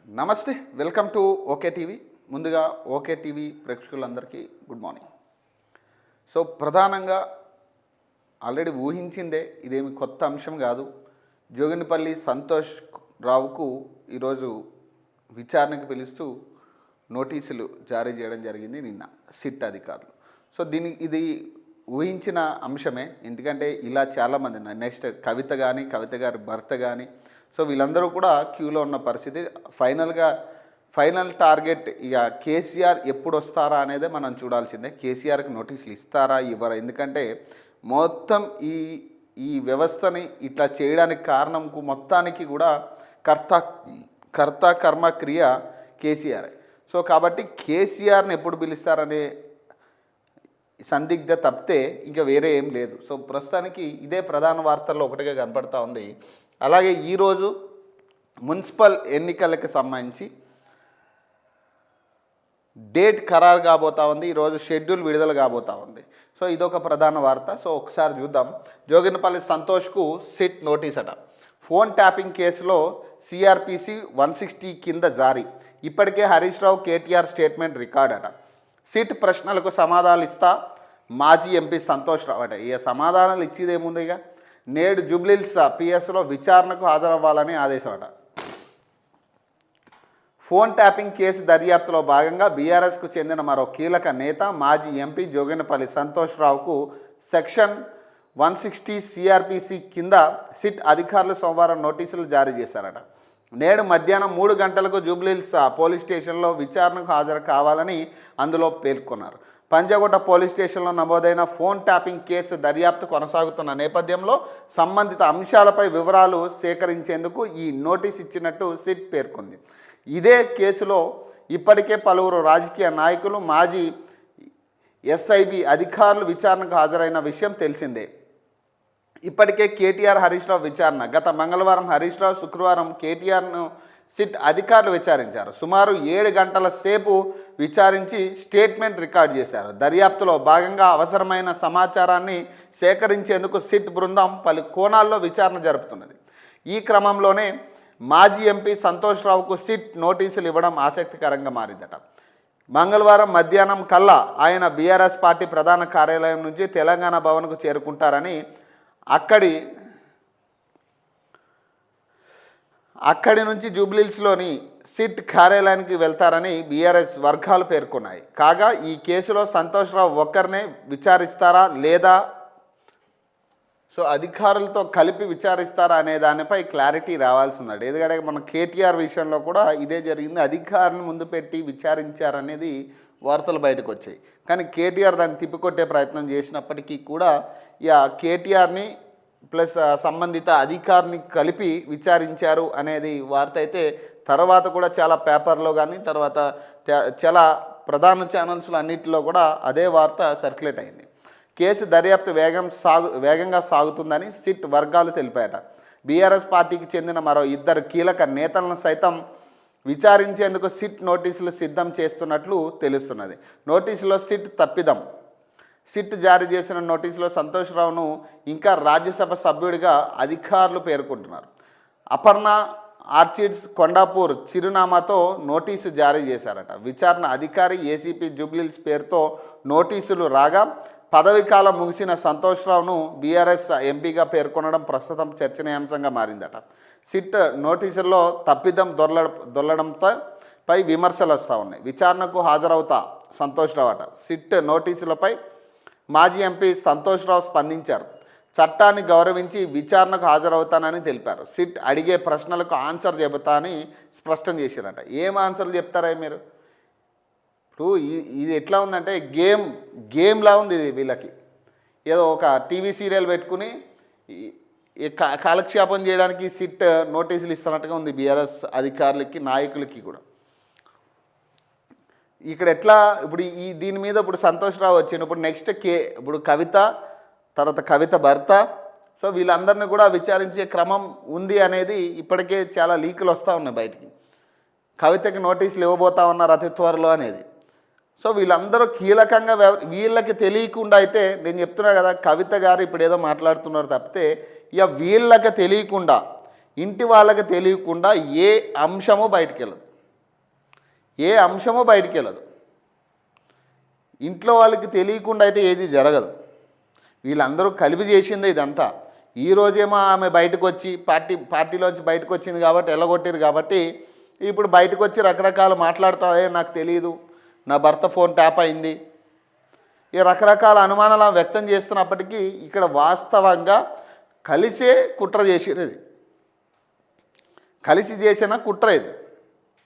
నమస్తే, welcome to okay TV. ముందుగా okay TV ప్రేక్షకులందరికీ గుడ్ మార్నింగ్. సో ప్రధానంగా ఆల్రెడీ ఊహించిందే, ఇదేమి కొత్త అంశం కాదు. జోగినిపల్లి సంతోష్ రావుకు ఈరోజు విచారణకు పిలుస్తూ నోటీసులు జారీ చేయడం జరిగింది నిన్న సిట్ అధికారులు. సో ఇది ఊహించిన అంశమే, ఎందుకంటే ఇలా చాలామంది నెక్స్ట్ కవిత కవిత గారి భర్త కానీ, సో వీళ్ళందరూ కూడా క్యూలో ఉన్న పరిస్థితి. ఫైనల్ టార్గెట్ ఇక కేసీఆర్ ఎప్పుడు వస్తారా అనేదే మనం చూడాల్సిందే. కేసీఆర్కి నోటీసులు ఇస్తారా ఇవ్వరా, ఎందుకంటే మొత్తం ఈ వ్యవస్థని ఇట్లా చేయడానికి కారణంకు మొత్తానికి కూడా కర్త కర్మ క్రియ కేసీఆర్. సో కాబట్టి కేసీఆర్ని ఎప్పుడు పిలుస్తారనే సందిగ్ధ తప్పితే ఇంకా వేరే ఏం లేదు. సో ప్రస్తుతానికి ఇదే ప్రధాన వార్తల్లో ఒకటిగా కనపడతా ఉంది. అలాగే ఈరోజు మున్సిపల్ ఎన్నికలకు సంబంధించి డేట్ ఖరారు కాబోతా ఉంది. ఈరోజు షెడ్యూల్ విడుదల కాబోతా ఉంది. సో ఇదొక ప్రధాన వార్త. సో ఒకసారి చూద్దాం. జోగినిపల్లి సంతోష్కు సిట్ నోటీస్ అట. ఫోన్ ట్యాపింగ్ కేసులో సిఆర్పిసి 160 కింద జారీ. ఇప్పటికే హరీష్ రావు కేటీఆర్ స్టేట్మెంట్ రికార్డ్ అట. సిట్ ప్రశ్నలకు సమాధానాలు ఇస్తా మాజీ ఎంపీ సంతోష్ రావు అట. ఇక సమాధానాలు ఇచ్చేదేముంది, ఇక నేడు జూబ్లీహిల్స్ పిఎస్లో విచారణకు హాజరవ్వాలని ఆదేశం అట. ఫోన్ ట్యాపింగ్ కేసు దర్యాప్తులో భాగంగా బీఆర్ఎస్కు చెందిన మరో కీలక నేత మాజీ ఎంపీ జోగినిపల్లి సంతోష్ రావుకు సెక్షన్ 160 సిఆర్పిసి కింద సిట్ అధికారులు సోమవారం నోటీసులు జారీ చేశారట. నేడు మధ్యాహ్నం 3 గంటలకు జూబ్లీహిల్స్ పోలీస్ స్టేషన్లో విచారణకు హాజరు కావాలని అందులో పేర్కొన్నారు. పంజాగుట్ట పోలీస్ స్టేషన్లో నమోదైన ఫోన్ ట్యాపింగ్ కేసు దర్యాప్తు కొనసాగుతున్న నేపథ్యంలో సంబంధిత అంశాలపై వివరాలు సేకరించేందుకు ఈ నోటీస్ ఇచ్చినట్టు సిట్ పేర్కొంది. ఇదే కేసులో ఇప్పటికే పలువురు రాజకీయ నాయకులు, మాజీ ఎస్ఐబి అధికారులు విచారణకు హాజరైన విషయం తెలిసిందే. ఇప్పటికే కేటీఆర్ హరీష్ రావు విచారణ. గత మంగళవారం హరీష్ రావు, శుక్రవారం కేటీఆర్ను సిట్ అధికారులు విచారించారు. సుమారు 7 గంటల సేపు విచారించి స్టేట్మెంట్ రికార్డ్ చేశారు. దర్యాప్తులో భాగంగా అవసరమైన సమాచారాన్ని సేకరించేందుకు సిట్ బృందం పలు కోణాల్లో విచారణ జరుపుతున్నది. ఈ క్రమంలోనే మాజీ ఎంపీ సంతోష్ రావుకు సిట్ నోటీసులు ఇవ్వడం ఆసక్తికరంగా మారిందట. మంగళవారం మధ్యాహ్నం కల్లా ఆయన బీఆర్ఎస్ పార్టీ ప్రధాన కార్యాలయం నుంచి తెలంగాణ భవన్కు చేరుకుంటారని అక్కడి నుంచి జూబ్లీహిల్స్లోని సిట్ కార్యాలయానికి వెళ్తారని బీఆర్ఎస్ వర్గాలు పేర్కొన్నాయి. కాగా ఈ కేసులో సంతోష్ రావు ఒక్కరినే విచారిస్తారా లేదా అధికారులతో కలిపి విచారిస్తారా అనే దానిపై క్లారిటీ రావాల్సి ఉంది. ఎందుకంటే మన కేటీఆర్ విషయంలో కూడా ఇదే జరిగింది. అధికారిని ముందు పెట్టి విచారించారనేది వార్తలు బయటకు వచ్చాయి. కానీ కేటీఆర్ దాన్ని తిప్పికొట్టే ప్రయత్నం చేసినప్పటికీ కూడా కేటీఆర్ని ప్లస్ సంబంధిత అధికారిని కలిపి విచారించారు అనేది వార్త అయితే తర్వాత కూడా చాలా పేపర్లో కానీ తర్వాత చాలా ప్రధాన ఛానల్స్లో అన్నింటిలో కూడా అదే వార్త సర్క్యులేట్ అయింది. కేసు దర్యాప్తు వేగంగా సాగుతుందని సిట్ వర్గాలు తెలిపాయట. బీఆర్ఎస్ పార్టీకి చెందిన మరో 2 కీలక నేతలను సైతం విచారించేందుకు సిట్ నోటీసులు సిద్ధం చేస్తున్నట్లు తెలుస్తున్నది. నోటీసులో సిట్ జారీ చేసిన నోటీసులో సంతోష్ రావును ఇంకా రాజ్యసభ సభ్యుడిగా అధికారులు పేర్కొంటున్నారు. అపర్ణ ఆర్చిడ్స్ కొండాపూర్ చిరునామాతో నోటీసు జారీ చేశారట. విచారణ అధికారి ఏసీపీ జూబ్లీహిల్స్ పేరుతో నోటీసులు రాగా పదవీకాలం ముగిసిన సంతోష్ రావును బీఆర్ఎస్ ఎంపీగా పేర్కొనడం ప్రస్తుతం చర్చనీయాంశంగా మారిందట. సిట్ నోటీసుల్లో తప్పిదం దొల్లడంపై విమర్శలు వస్తూ ఉన్నాయి. విచారణకు హాజరవుతా సంతోష్ రావు అట. సిట్ నోటీసులపై మాజీ ఎంపీ సంతోష్ రావు స్పందించారు. చట్టాన్ని గౌరవించి విచారణకు హాజరవుతానని తెలిపారు. సిట్ అడిగే ప్రశ్నలకు ఆన్సర్ చెబుతా అని స్పష్టం చేశారట. ఏం ఆన్సర్లు చెప్తారా మీరు? ఇప్పుడు ఇది ఎట్లా ఉందంటే గేమ్లా ఉంది ఇది. వీళ్ళకి ఏదో ఒక టీవీ సీరియల్ పెట్టుకుని కాలక్షేపం చేయడానికి సిట్ నోటీసులు ఇస్తున్నట్టుగా ఉంది బీఆర్ఎస్ అధికారులకి, నాయకులకి కూడా. ఇక్కడ ఎట్లా ఇప్పుడు దీని మీద ఇప్పుడు సంతోష్ రావు వచ్చినప్పుడు నెక్స్ట్ ఇప్పుడు తర్వాత కవిత భర్త, సో వీళ్ళందరినీ కూడా విచారించే క్రమం ఉంది అనేది ఇప్పటికే చాలా లీకులు వస్తూ ఉన్నాయి బయటికి. కవితకి నోటీసులు ఇవ్వబోతా ఉన్నారు అతి త్వరలో అనేది. సో వీళ్ళందరూ కీలకంగా వీళ్ళకి తెలియకుండా అయితే నేను చెప్తున్నా కదా, కవిత గారు ఇప్పుడు ఏదో మాట్లాడుతున్నారు తప్పితే వీళ్ళకి తెలియకుండా, ఇంటి వాళ్ళకి తెలియకుండా ఏ అంశము బయటికి వెళ్ళదు. ఏ అంశమో బయటికి వెళ్ళదు. ఇంట్లో వాళ్ళకి తెలియకుండా అయితే ఏది జరగదు. వీళ్ళందరూ కలిపి చేసిందే ఇదంతా. ఈరోజేమో ఆమె బయటకు వచ్చి పార్టీలోంచి బయటకు వచ్చింది కాబట్టి ఎల్లగొట్టారు కాబట్టి ఇప్పుడు బయటకు వచ్చి రకరకాలు మాట్లాడుతా నాకు తెలియదు, నా భర్త ఫోన్ ట్యాప్ అయింది, ఈ రకరకాల అనుమానాలు వ్యక్తం చేస్తున్నప్పటికీ ఇక్కడ వాస్తవంగా కలిసే కుట్ర చేసేది, కలిసి చేసిన కుట్ర ఇది.